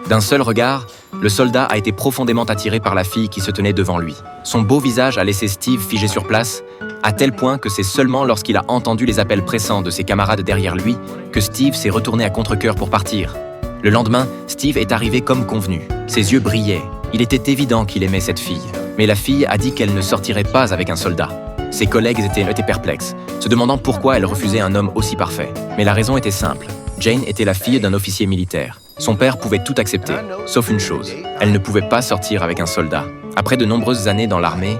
D'un seul regard, le soldat a été profondément attiré par la fille qui se tenait devant lui. Son beau visage a laissé Steve figé sur place, à tel point que c'est seulement lorsqu'il a entendu les appels pressants de ses camarades derrière lui que Steve s'est retourné à contre-cœur pour partir. Le lendemain, Steve est arrivé comme convenu. Ses yeux brillaient. Il était évident qu'il aimait cette fille. Mais la fille a dit qu'elle ne sortirait pas avec un soldat. Ses collègues étaient perplexes, se demandant pourquoi elle refusait un homme aussi parfait. Mais la raison était simple. Jane était la fille d'un officier militaire. Son père pouvait tout accepter, sauf une chose. Elle ne pouvait pas sortir avec un soldat. Après de nombreuses années dans l'armée,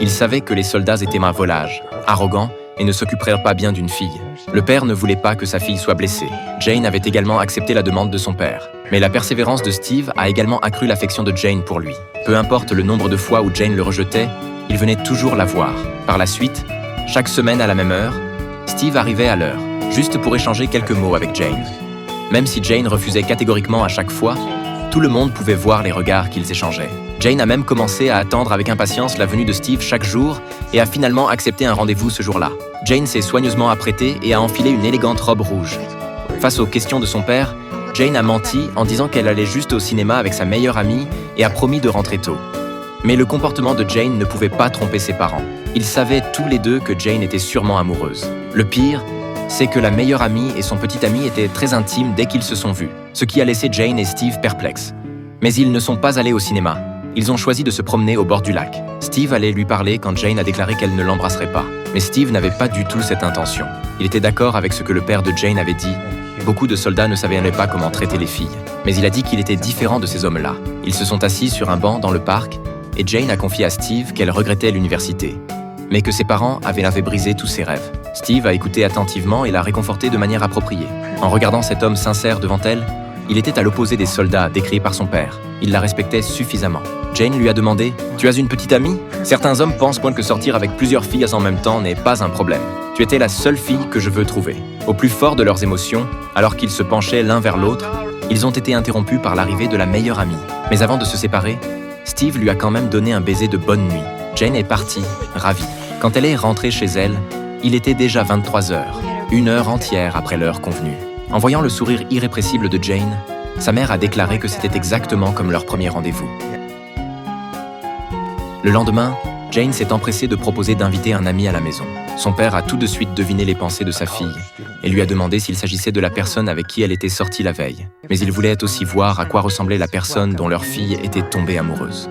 il savait que les soldats étaient un volage, arrogants et ne s'occuperaient pas bien d'une fille. Le père ne voulait pas que sa fille soit blessée. Jane avait également accepté la demande de son père. Mais la persévérance de Steve a également accru l'affection de Jane pour lui. Peu importe le nombre de fois où Jane le rejetait, il venait toujours la voir. Par la suite, chaque semaine à la même heure, Steve arrivait à l'heure, juste pour échanger quelques mots avec Jane. Même si Jane refusait catégoriquement à chaque fois, tout le monde pouvait voir les regards qu'ils échangeaient. Jane a même commencé à attendre avec impatience la venue de Steve chaque jour et a finalement accepté un rendez-vous ce jour-là. Jane s'est soigneusement apprêtée et a enfilé une élégante robe rouge. Face aux questions de son père, Jane a menti en disant qu'elle allait juste au cinéma avec sa meilleure amie et a promis de rentrer tôt. Mais le comportement de Jane ne pouvait pas tromper ses parents. Ils savaient tous les deux que Jane était sûrement amoureuse. Le pire, c'est que la meilleure amie et son petit ami étaient très intimes dès qu'ils se sont vus, ce qui a laissé Jane et Steve perplexes. Mais ils ne sont pas allés au cinéma. Ils ont choisi de se promener au bord du lac. Steve allait lui parler quand Jane a déclaré qu'elle ne l'embrasserait pas. Mais Steve n'avait pas du tout cette intention. Il était d'accord avec ce que le père de Jane avait dit. Beaucoup de soldats ne savaient pas comment traiter les filles. Mais il a dit qu'il était différent de ces hommes-là. Ils se sont assis sur un banc dans le parc et Jane a confié à Steve qu'elle regrettait l'université, mais que ses parents avaient brisé tous ses rêves. Steve a écouté attentivement et l'a réconfortée de manière appropriée. En regardant cet homme sincère devant elle, il était à l'opposé des soldats décrits par son père. Il la respectait suffisamment. Jane lui a demandé « Tu as une petite amie ?» Certains hommes pensent que sortir avec plusieurs filles en même temps n'est pas un problème. Tu étais la seule fille que je veux trouver. Au plus fort de leurs émotions, alors qu'ils se penchaient l'un vers l'autre, ils ont été interrompus par l'arrivée de la meilleure amie. Mais avant de se séparer, Steve lui a quand même donné un baiser de bonne nuit. Jane est partie, ravie. Quand elle est rentrée chez elle, il était déjà 23 heures, 1 heure entière après l'heure convenue. En voyant le sourire irrépressible de Jane, sa mère a déclaré que c'était exactement comme leur premier rendez-vous. Le lendemain, Jane s'est empressée de proposer d'inviter un ami à la maison. Son père a tout de suite deviné les pensées de sa fille et lui a demandé s'il s'agissait de la personne avec qui elle était sortie la veille. Mais il voulait aussi voir à quoi ressemblait la personne dont leur fille était tombée amoureuse.